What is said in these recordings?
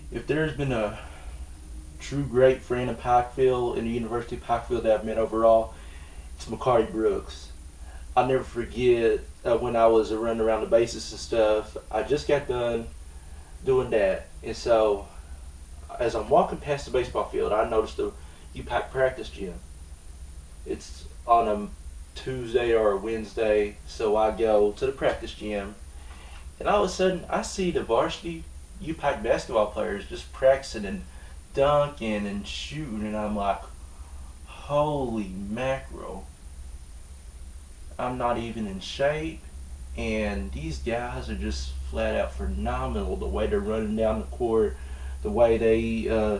If there's been a true great friend in Pikeville, in the University of Pikeville that I've met overall, it's Macari Brooks. I'll never forget when I was running around the bases and stuff. I just got done doing that, and so as I'm walking past the baseball field, I noticed the UPAC practice gym. It's on a Tuesday or a Wednesday, so I go to the practice gym, and all of a sudden I see the varsity UPAC basketball players just practicing and dunking and shooting, and I'm like, holy mackerel! I'm not even in shape, and these guys are just flat out phenomenal. The way they're running down the court, the way they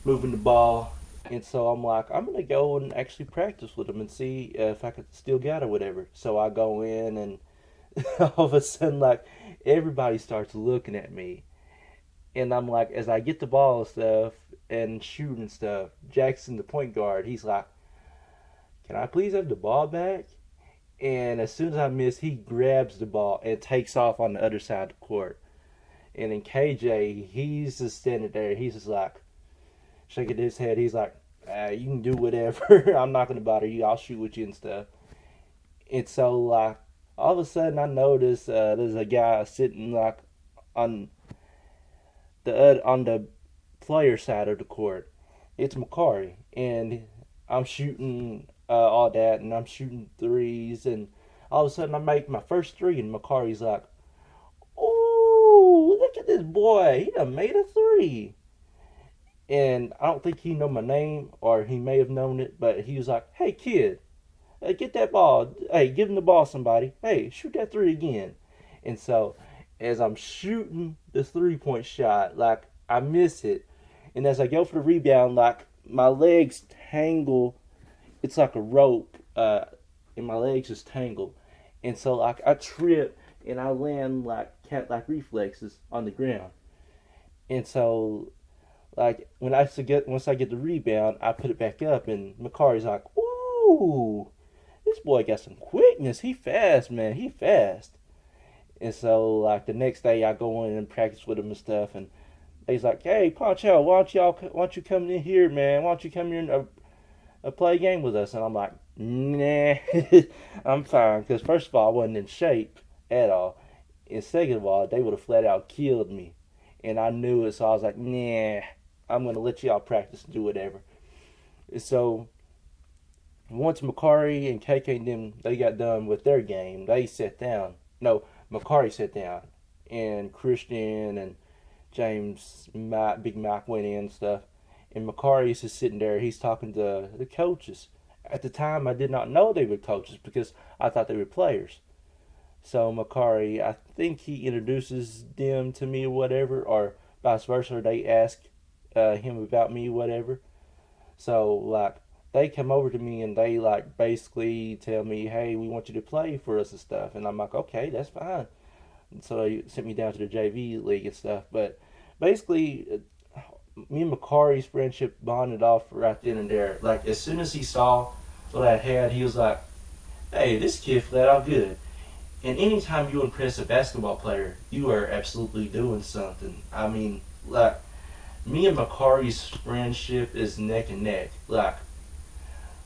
moving the ball, and so I'm like, I'm gonna go and actually practice with them and see if I could still get it or whatever. So I go in, and all of a sudden, like everybody starts looking at me, and I'm like, as I get the ball and stuff and shooting and stuff, Jackson, the point guard, he's like, "Can I please have the ball back?" And as soon as I miss, he grabs the ball and takes off on the other side of the court. And then KJ, he's just standing there. He's just like shaking his head. He's like, you can do whatever. I'm not gonna bother you. I'll shoot with you and stuff. And so like all of a sudden, I notice there's a guy sitting like on the player side of the court. It's Macari, and I'm shooting all that, and I'm shooting threes, and all of a sudden I make my first three, and Macari's like, "Oh, look at this boy! He done made a three." And I don't think he know my name, or he may have known it, but he was like, "Hey kid, get that ball. Hey, give him the ball, somebody. Hey, shoot that three again." And so, as I'm shooting the 3 point shot, like I miss it, and as I go for the rebound, like my legs tangle. It's like a rope, and my legs just tangle, and so like I trip and I land like cat like reflexes on the ground, and so like once I get the rebound, I put it back up, and Macari's like, "Ooh, this boy got some quickness. He fast, man. He fast." And so like the next day, I go in and practice with him and stuff, and he's like, "Hey, Poncho, why don't you come in here, man? Why don't you come here and play a game with us?" And I'm like, "Nah, I'm fine." Because first of all, I wasn't in shape at all, and second of all, they would have flat out killed me, and I knew it. So I was like, "Nah, I'm gonna let y'all practice and do whatever." And so once Macari and KK and them they got done with their game, they sat down. No, Macari sat down, and Christian and James, Big Mac went in and stuff. And Macari's just sitting there. He's talking to the coaches. At the time, I did not know they were coaches because I thought they were players. So Macari, I think he introduces them to me or whatever, or vice versa. Or they ask him about me or whatever. So like they come over to me and they like basically tell me, "Hey, we want you to play for us and stuff." And I'm like, "Okay, that's fine." And so they sent me down to the JV league and stuff. But basically, me and Macari's friendship bonded off right then and there. Like as soon as he saw what I had, he was like, "Hey, this kid flat out good." And anytime you impress a basketball player, you are absolutely doing something. I mean, like me and Macari's friendship is neck and neck. Like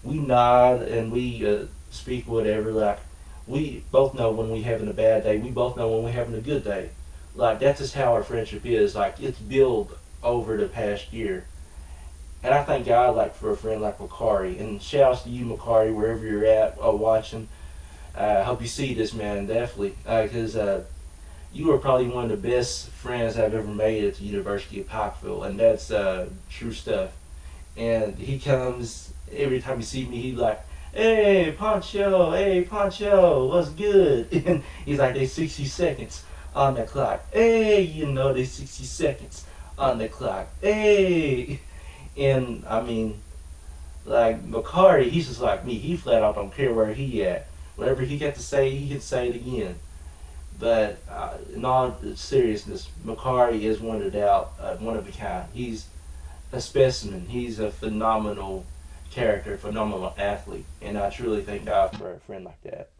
we nod and we speak whatever. Like we both know when we having a bad day. We both know when we're having a good day. Like that's just how our friendship is. Like it's built over the past year. And I thank God like for a friend like Macari. And shouts to you, Macari, wherever you're at watching. I hope you see this, man, definitely. Because you are probably one of the best friends I've ever made at the University of Pikeville. And that's true stuff. And he comes, every time he sees me, he's like, hey, Poncho, what's good?" And he's like, "There's 60 seconds on the clock. Hey, there's 60 seconds on the clock. Hey." And I mean, like Macari, he's just like me. He flat out don't care where he at. Whatever he got to say, he can say it again. But in all seriousness, Macari is one of a kind. He's a specimen. He's a phenomenal character, phenomenal athlete, and I truly thank God for a friend like that.